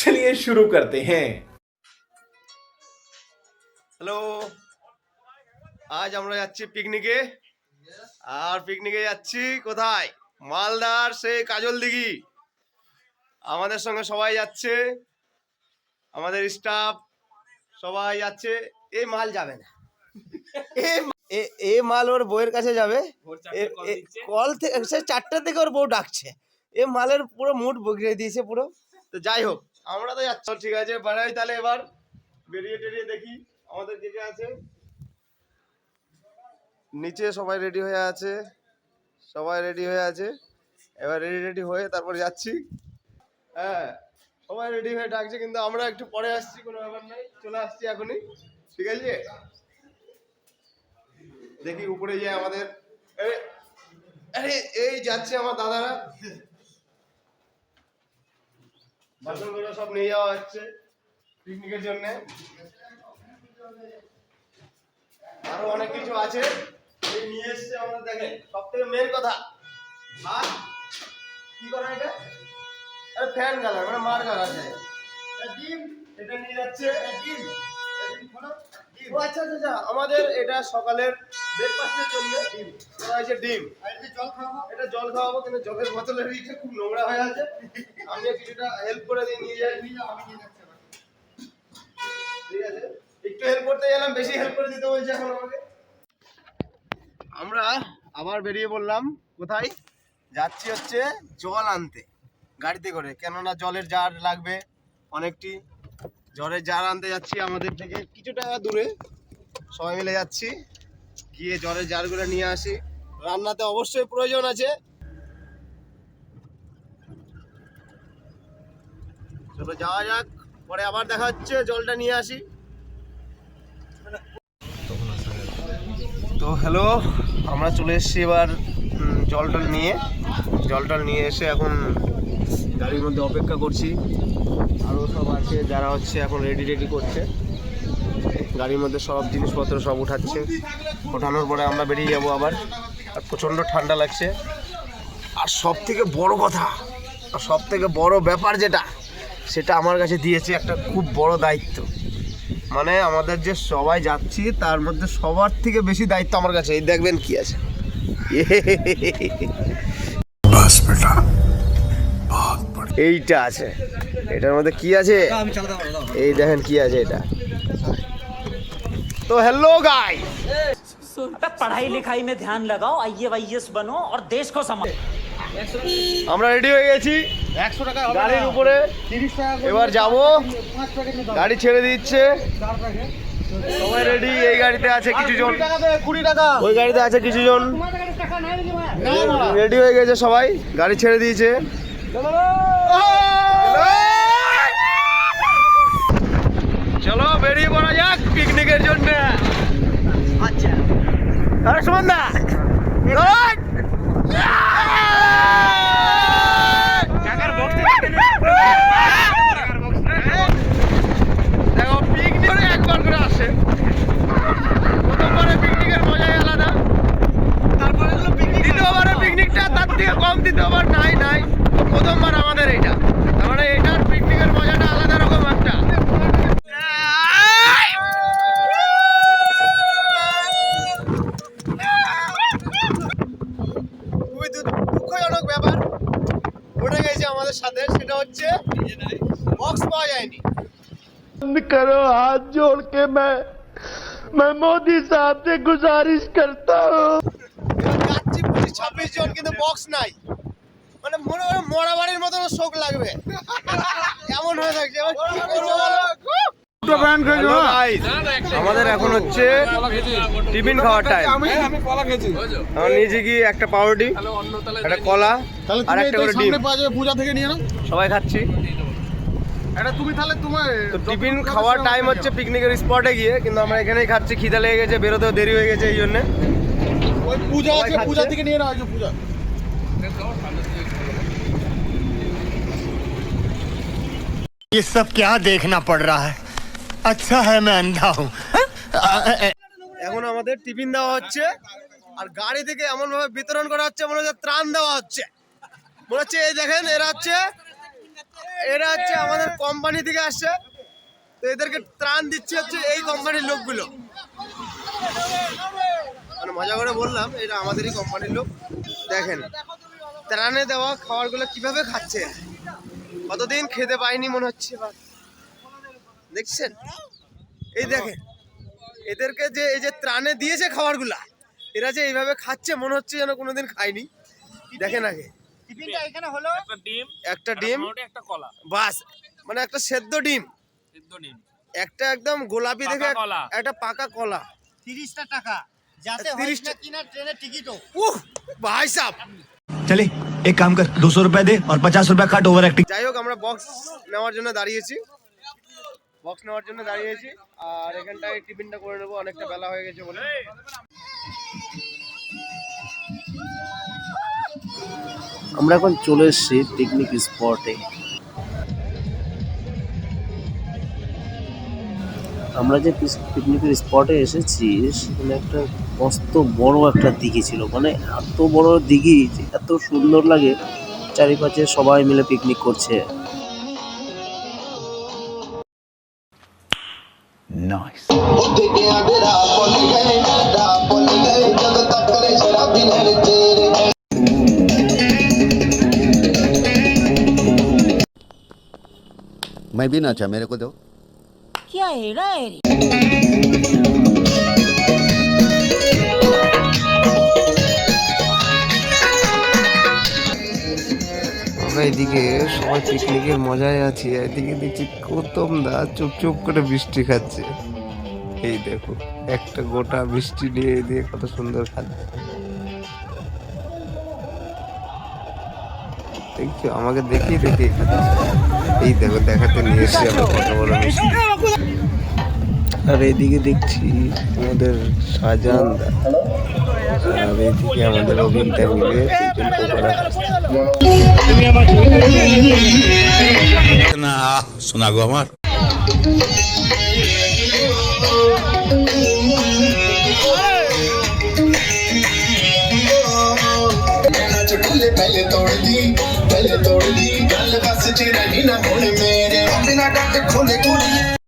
चलिए शुरू करते हैं। হ্যালো, আজ আমরা যাচ্ছি পিকনিকে। আর পিকনিকে যাচ্ছি কোথায়? মালদার সেই কাজল দিঘি। আমাদের সঙ্গে সবাই যাচ্ছে, আমাদের স্টাফ সবাই যাচ্ছে। এই মাল যাবে না, এই মাল ওর বউয়ের কাছে যাবে। কল থেকে সে 4টা থেকে ওর বউ ডাকছে। এই মালের পুরো মুড বগিয়ে দিয়েছে পুরো। তো যাই হোক, আমরা তো যাচ্ছি। ঠিক আছে, বাড়াই তাহলে এবার বেরিয়ে টেরিয়ে দেখি আমাদের কে কে আছে। নিচে সবাই রেডি হয়ে আছে, এবার রেডি হয়ে তারপর যাচ্ছি। হ্যাঁ, সবাই রেডি হয়ে ডাকছে, কিন্তু আমরা একটু পরে আসছি, কোনো ব্যাপার নাই, চলে আসছি এখনই। ঠিক আছে, দেখি উপরে যে আমাদের আরে এই যাচ্ছে আমার দাদারা, বাসনগুলো সব নিয়ে যাওয়া হচ্ছে পিকনিকের জন্য। আরো অনেক কিছু আছে নিয়ে এসছে আমাদের। দেখেন, সব থেকে মেন কথা, আর কি করা এটা? ফ্যান কালার, মানে মার কালার যায়। ডিম এটা নিয়ে যাচ্ছে। ডিম ও আচ্ছা আচ্ছা আচ্ছা, আমাদের এটা সকালের ব্রেকফাস্টের জন্য ডিম করা হয়েছে। ডিম এটা জল খাওয়াবো, কিন্তু জলের বোতলের এটা খুব নোংরা হয়ে আছে। আমি কিছুটা হেল্প করে দিয়ে নিয়ে যাই। ঠিক আছে, একটু হেল্প করতে গেলাম, বেশি হেল্প করে দিতে বলছে এখন আমাকে। আমরা আবার বেরিয়ে পড়লাম। কোথায় যাচ্ছি? হচ্ছে জল আনতে গাড়িতে করে, কেননা জলের জার লাগবে অনেকটি। জলের জার আনতে যাচ্ছি, আমাদের থেকে কিছুটা দূরে সবাই মিলে যাচ্ছি, গিয়ে জলের জারগুলো নিয়ে আসি। রান্নাতে অবশ্যই প্রয়োজন আছে। চলো যাওয়া যাক, পরে আবার দেখা হচ্ছে। জলটা নিয়ে আসি। তো হ্যালো, আমরা চলে এসেছি এবার জলটল নিয়ে এসে এখন গাড়ির মধ্যে অপেক্ষা করছি। আরও সব আছে যারা হচ্ছে এখন রেডি করছে। গাড়ির মধ্যে সব জিনিসপত্র সব উঠাচ্ছে। ওঠানোর পরে আমরা বেরিয়ে যাব আবার। আর প্রচণ্ড ঠান্ডা লাগছে। আর সব থেকে বড় কথা, আর সব থেকে বড় ব্যাপার যেটা, সেটা আমার কাছে দিয়েছে একটা খুব বড় দায়িত্ব। মানে আমাদের যে সবাই যাচ্ছি তার মধ্যে সবার থেকে বেশি দায়িত্ব আমার কাছে। এই দেখবেন কি আছে, এইটা আছে। এটার মধ্যে কি আছে এই দেখেন কি আছে এটা। তো হ্যালো গাইস, पढ़ाई लिखाई में ध्यान लगाओ, आईएएस बनो और देश को संभालो। আমরা রেডি হয়ে গেছি গাড়ির উপরে। এবার যাব, গাড়ি ছেড়ে দিচ্ছে, সবাই রেডি। এই গাড়িতে আছে কিছু জন, ওই গাড়িতে আছে কিছু জন। রেডি হয়ে গেছে সবাই, গাড়ি ছেড়ে দিয়েছে। চলো বেরিয়ে পড়া যাক পিকনিকের জন্য। আচ্ছা, আরে সুমনদা, দেখো পিকনিক একবার করে আসে, প্রথমবারে পিকনিকের মজাই আলাদা। তারপরে দ্বিতীয়বারে পিকনিকটা তার থেকে কম, দ্বিতীয়বার নাই। প্রথমবার আমাদের এইটা, তার মানে এটার পিকনিকের মজাটা আলাদা রকম একটা। খুবই দুঃখজনক ব্যাপার ঘটে গেছে আমাদের সাথে, সেটা হচ্ছে বক্স পাওয়া যায়নি। करो हाथ जोड़ के मैं मोदी साहब से गुजारिश करता हूँ। যাচ্ছি 26 জন, কিন্তু বক্স নাই। মানে মনে হয় মরা বাড়ির মতন শোক লাগবে, এমন হয়ে থাকছে। আমাদের এখন হচ্ছে টিফিন খাওয়ার টাইম। আমার নিয়েছি কি একটা পাউরুটি, একটা কলা আর একটা করে ডিম। পূজা থেকে নিয়ে নাও, সবাই খাচ্ছি। এটা তুমি তাহলে তোমার তো টিফিন খাওয়ার টাইম হচ্ছে পিকনিকের স্পটে গিয়ে, কিন্তু আমরা এখানেই খাচ্ছি। খিদা লেগে গেছে, বেরোতেও দেরি হয়ে গেছে, এই জন্য। ওই পূজা আছে, পূজা থেকে নিয়ে নাও। যে পূজা ये सब क्या देखना पड़ रहा है? अच्छा है मैं अंधा हूँ। এখন আমাদের টিফিন দেওয়া হচ্ছে, আর গাড়ি থেকে এমন ভাবে বিতরণ করা হচ্ছে মনে হচ্ছে ত্রাণ দেওয়া হচ্ছে। মনে হচ্ছে এই দেখেন, এরা হচ্ছে এরা হচ্ছে আমাদের কোম্পানি থেকে আসছে, তো এদেরকে ত্রাণ দিচ্ছে হচ্ছে এই কোম্পানির লোকগুলো। মানে মজা করে বললাম, এটা আমাদেরই কোম্পানির লোক। দেখেন ত্রাণে দেওয়া খাবারগুলো কিভাবে খাচ্ছে, কতদিন খেতে পাইনি মনে হচ্ছে। দেখছেন, এই দেখেন এদেরকে যে এই যে ত্রাণে দিয়েছে খাবারগুলা, এরা যে এইভাবে খাচ্ছে মনে হচ্ছে যেন কোনোদিন খায়নি। দেখেন আগে একটা ডিম, বাস, মানে একটা সেদ্ধ ডিম, একটা একদম গোলাপি দেখে একটা পাকা কলা, 30 টাকা যাতে 30 হয় কিনা ট্রেনের টিকিটও। উহ ভাই সাহেব। चले एक काम कर 200 रुपए दे और 50 रुपए काट ओवर एक्टिंग। যাই হোক আমরা বক্স নেওয়ার জন্য দাঁড়িয়েছি, আর এখানটায় টিফিনটা করে নেবো, অনেকটা বেলা হয়ে গেছে বলে। আমরা এখন চলে এসেছি পিকনিক স্পটে। আমরা যে পিকনিকের স্পটে এসেছি সেখানে একটা মস্ত বড় একটা দিঘি ছিল, মানে এত বড় দিঘি যে এত সুন্দর লাগে, চারিপাশে সবাই মিলে পিকনিক করছে। मैं भी नाचा, मेरे को दो। क्या हेड़ा है रे? আমরা এদিকে সবাই পিকনিকের মজায় আছি, এদিকে দেখছি গৌতম দা চুপ করে বৃষ্টি খাচ্ছে। এই দেখো একটা গোটা বৃষ্টি নিয়ে দিয়ে কত সুন্দর খাচ্ছে। দেখছো আমাকে দেখিয়ে খাচ্ছে। এই দেখো দেখাতে নিয়ে এসছি আমরা কত বড় বৃষ্টি। আর এদিকে দেখছি আমাদের শাহজাহান দা, আর এদিকে আমাদের অভিনটা মিলে তিনজন পকোড়া খাচ্ছে। ना सुना गो हमार पहले तोड़ दी गल बस च रही ना हुण मेरे बिना डट खोले कुड़िए